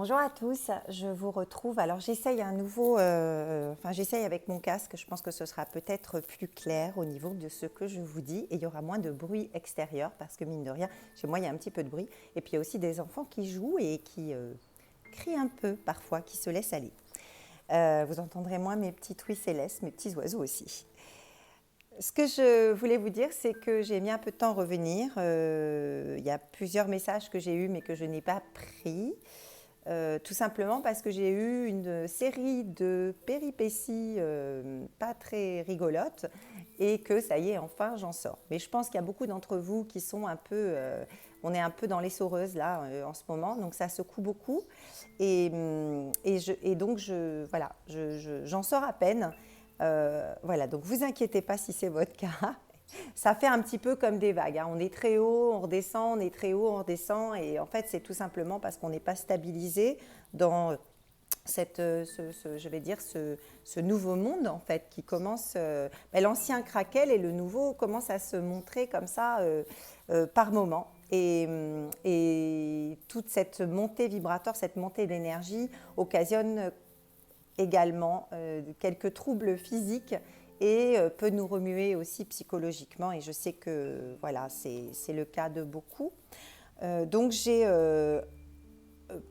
Bonjour à tous, je vous retrouve. Alors j'essaye j'essaye avec mon casque, je pense que ce sera peut-être plus clair au niveau de ce que je vous dis et il y aura moins de bruit extérieur parce que mine de rien, chez moi il y a un petit peu de bruit et puis il y a aussi des enfants qui jouent et qui crient un peu parfois, qui se laissent aller. Vous entendrez moins mes petits truies célestes, mes petits oiseaux aussi. Ce que je voulais vous dire, c'est que j'ai mis un peu de temps à revenir. Il y a plusieurs messages que j'ai eus mais que je n'ai pas pris. Tout simplement parce que j'ai eu une série de péripéties pas très rigolotes et que ça y est, enfin j'en sors. Mais je pense qu'il y a beaucoup d'entre vous qui sont on est un peu dans l'essoreuse là en ce moment, donc ça secoue beaucoup j'en sors à peine. Voilà, donc vous inquiétez pas si c'est votre cas. Ça fait un petit peu comme des vagues, hein. On est très haut, on redescend, on est très haut, on redescend. Et en fait, c'est tout simplement parce qu'on n'est pas stabilisé dans ce nouveau monde en fait qui commence. L'ancien craquelle et le nouveau commence à se montrer comme ça par moment. Et toute cette montée vibratoire, cette montée d'énergie occasionne également quelques troubles physiques et peut nous remuer aussi psychologiquement. Et je sais que voilà, c'est le cas de beaucoup. Donc j'ai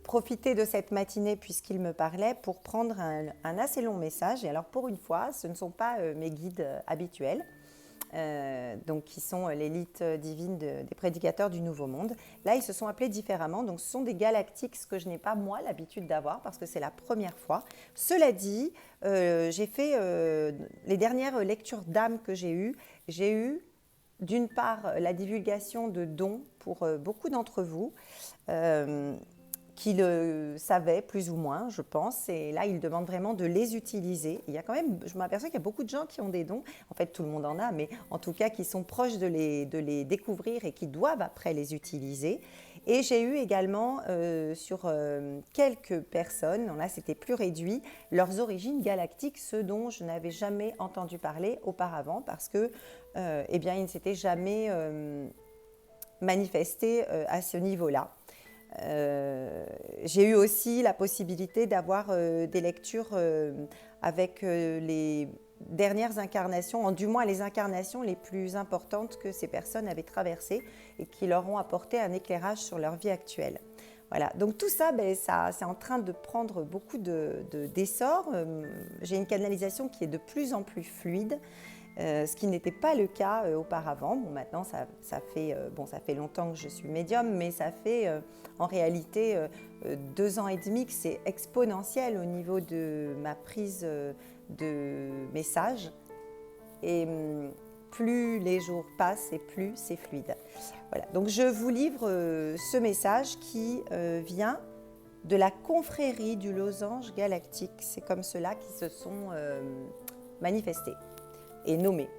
profité de cette matinée puisqu'il me parlait pour prendre un assez long message. Et alors pour une fois, ce ne sont pas mes guides habituels. Donc qui sont l'élite divine des prédicateurs du Nouveau Monde. Là, ils se sont appelés différemment. Donc, ce sont des galactiques, ce que je n'ai pas, moi, l'habitude d'avoir parce que c'est la première fois. Cela dit, j'ai fait les dernières lectures d'âme que j'ai eu d'une part la divulgation de dons pour beaucoup d'entre vous. Qui le savaient plus ou moins, je pense. Et là, ils demandent vraiment de les utiliser. Il y a quand même, je m'aperçois qu'il y a beaucoup de gens qui ont des dons. En fait, tout le monde en a, mais en tout cas, qui sont proches de les découvrir et qui doivent après les utiliser. Et j'ai eu également sur quelques personnes, là c'était plus réduit, leurs origines galactiques, ce dont je n'avais jamais entendu parler auparavant parce que, eh bien, ils ne s'étaient jamais manifestés à ce niveau-là. J'ai eu aussi la possibilité d'avoir des lectures avec les dernières incarnations, du moins les incarnations les plus importantes que ces personnes avaient traversées et qui leur ont apporté un éclairage sur leur vie actuelle. Voilà, donc tout ça, c'est en train de prendre beaucoup d'essor. J'ai une canalisation qui est de plus en plus fluide. Ce qui n'était pas le cas auparavant. Bon, maintenant, ça fait longtemps que je suis médium, mais ça fait en réalité 2 ans et demi que c'est exponentiel au niveau de ma prise de messages. Et plus les jours passent et plus c'est fluide. Voilà. Donc, je vous livre ce message qui vient de la confrérie du losange galactique. C'est comme cela qui se sont manifestés et nommés.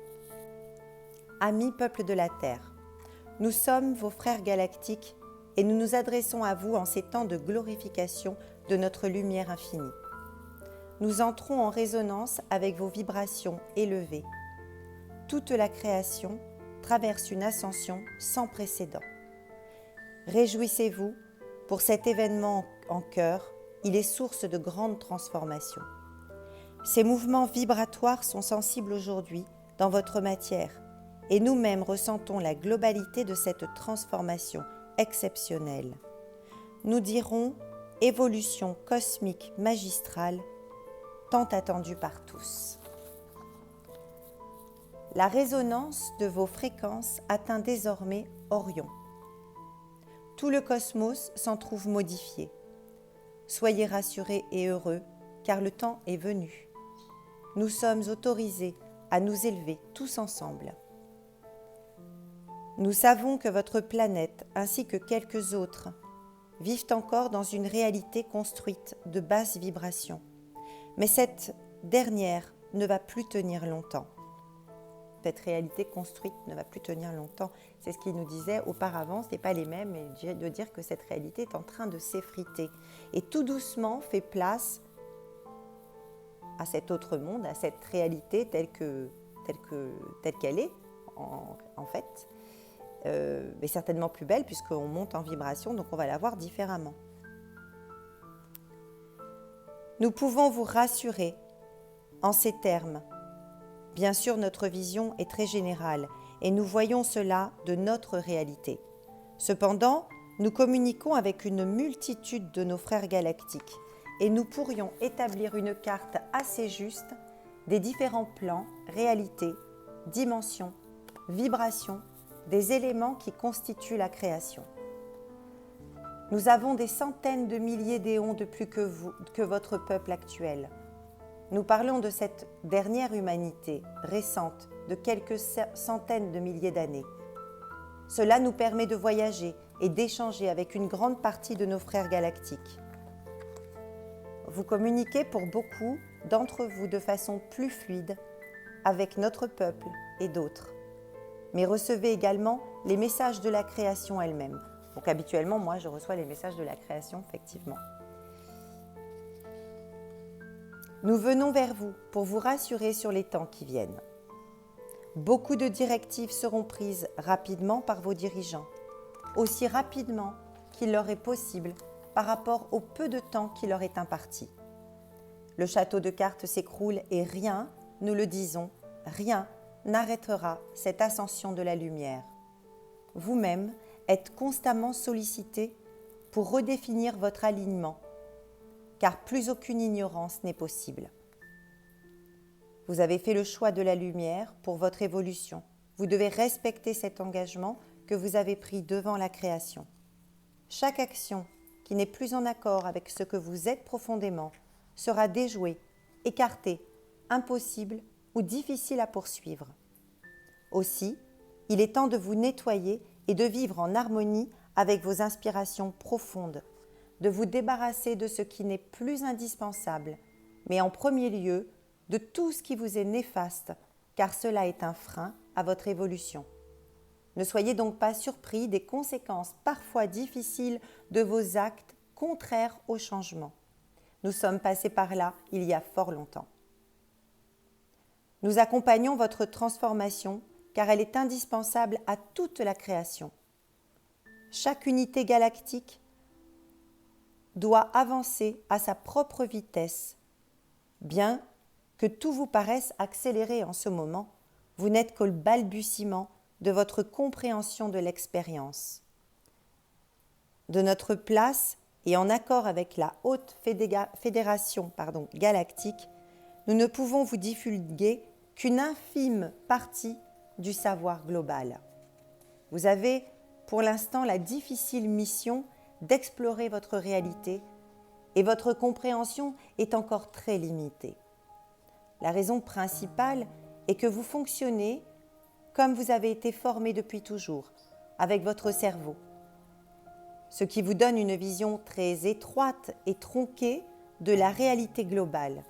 Amis peuple de la Terre, nous sommes vos frères galactiques et nous nous adressons à vous en ces temps de glorification de notre lumière infinie. Nous entrons en résonance avec vos vibrations élevées. Toute la création traverse une ascension sans précédent. Réjouissez-vous pour cet événement en cœur, il est source de grandes transformations. Ces mouvements vibratoires sont sensibles aujourd'hui dans votre matière et nous-mêmes ressentons la globalité de cette transformation exceptionnelle. Nous dirons évolution cosmique magistrale tant attendue par tous. La résonance de vos fréquences atteint désormais Orion. Tout le cosmos s'en trouve modifié. Soyez rassurés et heureux car le temps est venu. Nous sommes autorisés à nous élever tous ensemble. Nous savons que votre planète, ainsi que quelques autres, vivent encore dans une réalité construite de basses vibrations. Mais cette dernière ne va plus tenir longtemps. Cette réalité construite ne va plus tenir longtemps. C'est ce qu'il nous disait auparavant, ce n'est pas les mêmes, et de dire que cette réalité est en train de s'effriter. Et tout doucement fait place à cet autre monde, à cette réalité telle qu'elle est en fait, mais certainement plus belle puisqu'on monte en vibration, donc on va la voir différemment. Nous pouvons vous rassurer en ces termes. Bien sûr, notre vision est très générale et nous voyons cela de notre réalité. Cependant, nous communiquons avec une multitude de nos frères galactiques et nous pourrions établir une carte assez juste des différents plans, réalités, dimensions, vibrations, des éléments qui constituent la création. Nous avons des centaines de milliers d'éons de plus que votre peuple actuel. Nous parlons de cette dernière humanité récente de quelques centaines de milliers d'années. Cela nous permet de voyager et d'échanger avec une grande partie de nos frères galactiques. Vous communiquez pour beaucoup d'entre vous de façon plus fluide avec notre peuple et d'autres. Mais recevez également les messages de la création elle-même. Donc habituellement, moi, je reçois les messages de la création, effectivement. Nous venons vers vous pour vous rassurer sur les temps qui viennent. Beaucoup de directives seront prises rapidement par vos dirigeants, aussi rapidement qu'il leur est possible par rapport au peu de temps qui leur est imparti. Le château de cartes s'écroule et rien, nous le disons, rien n'arrêtera cette ascension de la lumière. Vous-même êtes constamment sollicité pour redéfinir votre alignement, car plus aucune ignorance n'est possible. Vous avez fait le choix de la lumière pour votre évolution. Vous devez respecter cet engagement que vous avez pris devant la création. Chaque action qui n'est plus en accord avec ce que vous êtes profondément sera déjouée, écartée, impossible ou difficile à poursuivre. Aussi, il est temps de vous nettoyer et de vivre en harmonie avec vos inspirations profondes, de vous débarrasser de ce qui n'est plus indispensable, mais en premier lieu, de tout ce qui vous est néfaste, car cela est un frein à votre évolution. Ne soyez donc pas surpris des conséquences parfois difficiles de vos actes contraires au changement. Nous sommes passés par là il y a fort longtemps. Nous accompagnons votre transformation car elle est indispensable à toute la création. Chaque unité galactique doit avancer à sa propre vitesse. Bien que tout vous paraisse accéléré en ce moment, vous n'êtes qu'au balbutiement de votre compréhension de l'expérience. De notre place et en accord avec la haute fédération galactique, nous ne pouvons vous divulguer qu'une infime partie du savoir global. Vous avez pour l'instant la difficile mission d'explorer votre réalité et votre compréhension est encore très limitée. La raison principale est que vous fonctionnez comme vous avez été formé depuis toujours, avec votre cerveau, ce qui vous donne une vision très étroite et tronquée de la réalité globale.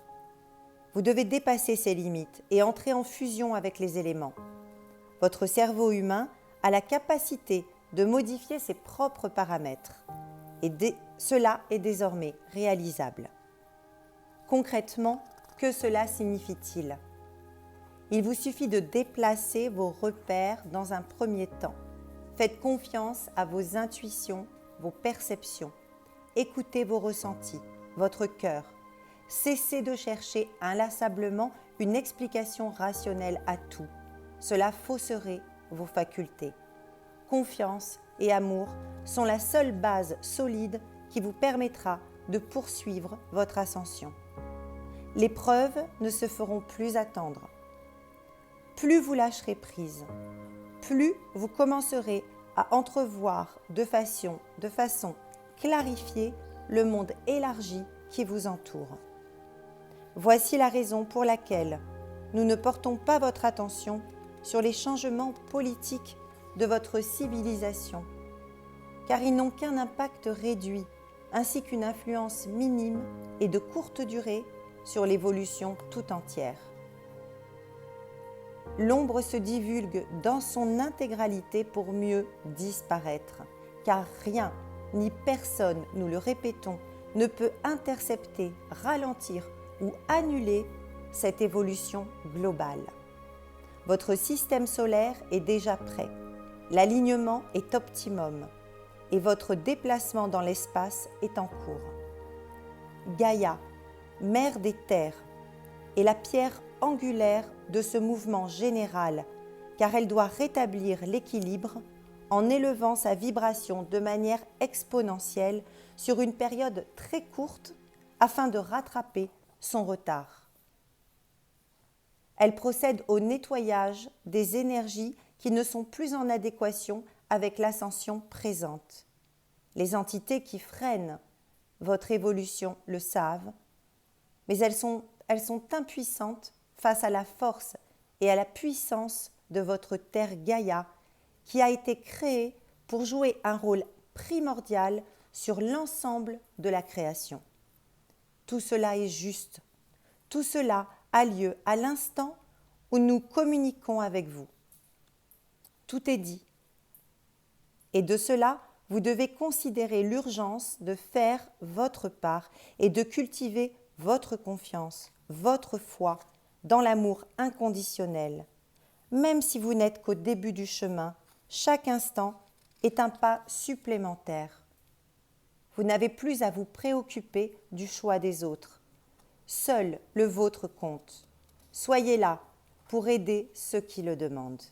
Vous devez dépasser ces limites et entrer en fusion avec les éléments. Votre cerveau humain a la capacité de modifier ses propres paramètres et cela est désormais réalisable. Concrètement, que cela signifie-t-il ? Il vous suffit de déplacer vos repères dans un premier temps. Faites confiance à vos intuitions, vos perceptions. Écoutez vos ressentis, votre cœur. Cessez de chercher inlassablement une explication rationnelle à tout. Cela fausserait vos facultés. Confiance et amour sont la seule base solide qui vous permettra de poursuivre votre ascension. Les preuves ne se feront plus attendre. Plus vous lâcherez prise, plus vous commencerez à entrevoir de façon clarifiée le monde élargi qui vous entoure. Voici la raison pour laquelle nous ne portons pas votre attention sur les changements politiques de votre civilisation, car ils n'ont qu'un impact réduit ainsi qu'une influence minime et de courte durée sur l'évolution tout entière. L'ombre se divulgue dans son intégralité pour mieux disparaître, car rien ni personne, nous le répétons, ne peut intercepter, ralentir ou annuler cette évolution globale. Votre système solaire est déjà prêt, l'alignement est optimum et votre déplacement dans l'espace est en cours. Gaïa, mère des terres, est la pierre angulaire de ce mouvement général, car elle doit rétablir l'équilibre en élevant sa vibration de manière exponentielle sur une période très courte afin de rattraper son retard. Elle procède au nettoyage des énergies qui ne sont plus en adéquation avec l'ascension présente. Les entités qui freinent votre évolution le savent, mais elles sont impuissantes face à la force et à la puissance de votre terre Gaïa qui a été créée pour jouer un rôle primordial sur l'ensemble de la création. Tout cela est juste. Tout cela a lieu à l'instant où nous communiquons avec vous. Tout est dit. Et de cela, vous devez considérer l'urgence de faire votre part et de cultiver votre confiance, votre foi dans l'amour inconditionnel. Même si vous n'êtes qu'au début du chemin, chaque instant est un pas supplémentaire. Vous n'avez plus à vous préoccuper du choix des autres. Seul le vôtre compte. Soyez là pour aider ceux qui le demandent.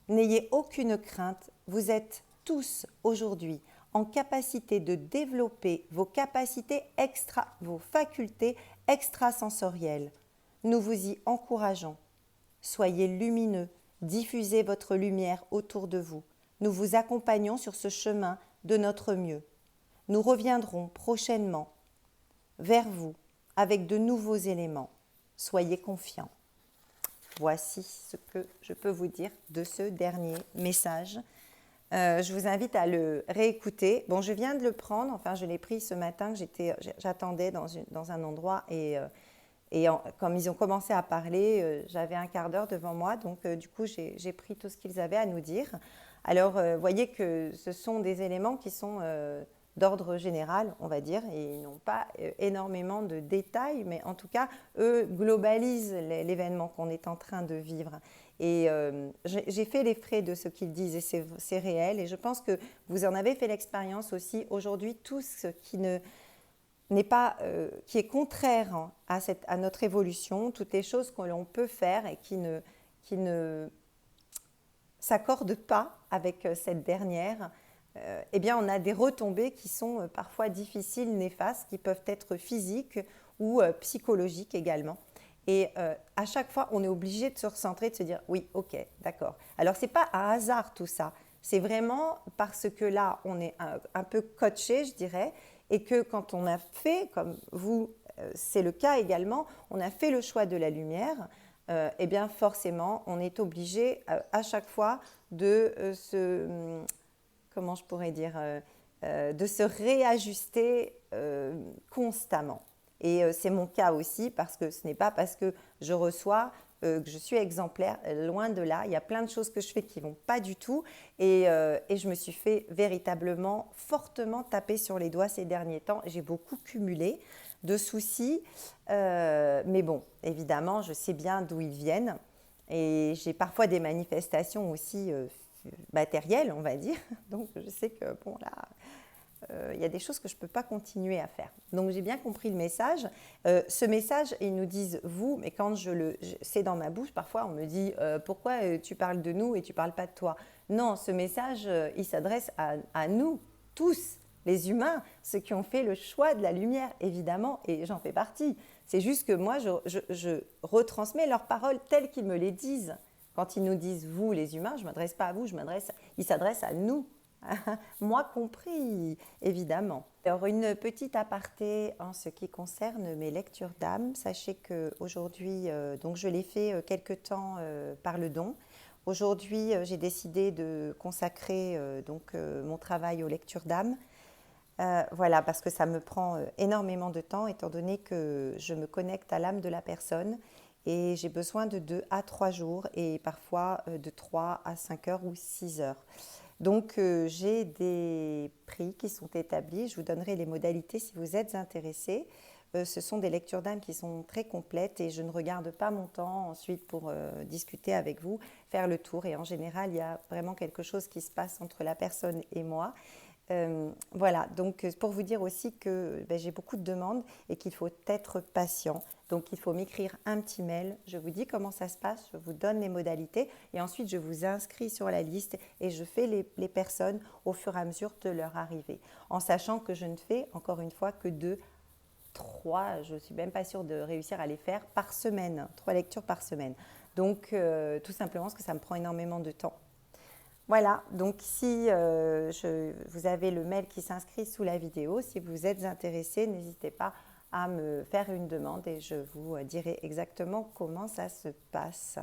N'ayez aucune crainte, vous êtes tous aujourd'hui en capacité de développer vos facultés extrasensorielles. Nous vous y encourageons. Soyez lumineux, diffusez votre lumière autour de vous. Nous vous accompagnons sur ce chemin de notre mieux. Nous reviendrons prochainement vers vous avec de nouveaux éléments. Soyez confiants. Voici ce que je peux vous dire de ce dernier message. Je vous invite à le réécouter. Bon, je viens de le prendre, enfin je l'ai pris ce matin, j'attendais dans un endroit et comme ils ont commencé à parler, j'avais un quart d'heure devant moi, donc du coup j'ai pris tout ce qu'ils avaient à nous dire. Alors, voyez que ce sont des éléments qui sont d'ordre général, on va dire, et ils n'ont pas énormément de détails, mais en tout cas, eux globalisent l'événement qu'on est en train de vivre. Et j'ai fait les frais de ce qu'ils disent, et c'est réel, et je pense que vous en avez fait l'expérience aussi. Aujourd'hui, tout ce qui n'est pas, qui est contraire à notre évolution, toutes les choses que l'on peut faire et qui ne s'accordent pas avec cette dernière, eh bien on a des retombées qui sont parfois difficiles, néfastes, qui peuvent être physiques ou psychologiques également. Et à chaque fois, on est obligé de se recentrer, de se dire oui, ok, d'accord. Alors, ce n'est pas un hasard tout ça. C'est vraiment parce que là, on est un peu coaché, je dirais, et que quand on a fait, comme vous, c'est le cas également, on a fait le choix de la lumière, eh bien forcément, on est obligé à chaque fois de comment je pourrais dire, de se réajuster constamment. Et c'est mon cas aussi, parce que ce n'est pas parce que je reçois que je suis exemplaire, loin de là. Il y a plein de choses que je fais qui ne vont pas du tout. Et je me suis fait véritablement, fortement taper sur les doigts ces derniers temps. J'ai beaucoup cumulé de soucis. Mais bon, évidemment, je sais bien d'où ils viennent. Et j'ai parfois des manifestations aussi matérielles, on va dire. Donc, je sais que, bon, là... il y a des choses que je ne peux pas continuer à faire. Donc, j'ai bien compris le message. Ce message, ils nous disent « vous », mais quand c'est dans ma bouche, parfois on me dit « pourquoi tu parles de nous et tu ne parles pas de toi ?» Non, ce message, il s'adresse à nous, tous, les humains, ceux qui ont fait le choix de la lumière, évidemment, et j'en fais partie. C'est juste que moi, je retransmets leurs paroles telles qu'ils me les disent. Quand ils nous disent « vous, les humains », je ne m'adresse pas à vous, ils s'adressent à nous. Moi compris, évidemment. Alors, une petite aparté en ce qui concerne mes lectures d'âme. Sachez qu'aujourd'hui, donc je l'ai fait quelque temps par le don. Aujourd'hui, j'ai décidé de consacrer mon travail aux lectures d'âme. Voilà, parce que ça me prend énormément de temps, étant donné que je me connecte à l'âme de la personne et j'ai besoin de 2 à 3 jours et parfois de 3 à 5 heures ou 6 heures. Donc, j'ai des prix qui sont établis. Je vous donnerai les modalités si vous êtes intéressés. Ce sont des lectures d'âme qui sont très complètes et je ne regarde pas mon temps ensuite pour discuter avec vous, faire le tour. Et en général, il y a vraiment quelque chose qui se passe entre la personne et moi. Voilà, donc pour vous dire aussi que j'ai beaucoup de demandes et qu'il faut être patient. Donc il faut m'écrire un petit mail, je vous dis comment ça se passe, je vous donne les modalités et ensuite je vous inscris sur la liste et je fais les personnes au fur et à mesure de leur arrivée. En sachant que je ne fais encore une fois que 2, 3, je ne suis même pas sûre de réussir à les faire par semaine, 3 lectures par semaine. Donc tout simplement parce que ça me prend énormément de temps. Voilà, donc si vous avez le mail qui s'inscrit sous la vidéo, si vous êtes intéressé, n'hésitez pas à me faire une demande et je vous dirai exactement comment ça se passe.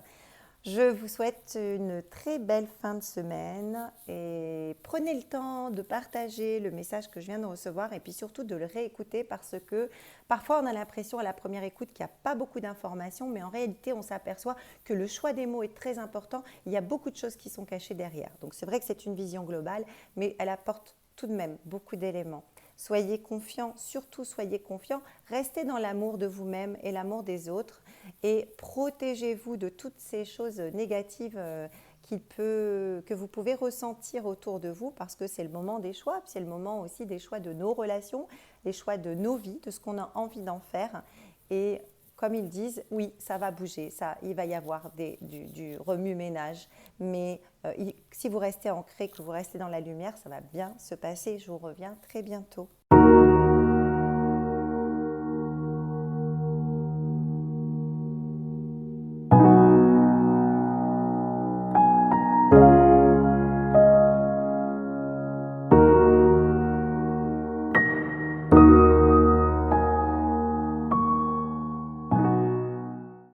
Je vous souhaite une très belle fin de semaine et prenez le temps de partager le message que je viens de recevoir et puis surtout de le réécouter parce que parfois on a l'impression à la première écoute qu'il n'y a pas beaucoup d'informations, mais en réalité on s'aperçoit que le choix des mots est très important. Il y a beaucoup de choses qui sont cachées derrière. Donc c'est vrai que c'est une vision globale, mais elle apporte tout de même beaucoup d'éléments. Soyez confiants, surtout soyez confiants, restez dans l'amour de vous-même et l'amour des autres et protégez-vous de toutes ces choses négatives que vous pouvez ressentir autour de vous parce que c'est le moment des choix, puis c'est le moment aussi des choix de nos relations, les choix de nos vies, de ce qu'on a envie d'en faire. Et comme ils disent, oui, ça va bouger, il va y avoir du remue-ménage, mais si vous restez ancré, que vous restez dans la lumière, ça va bien se passer. Je vous reviens très bientôt.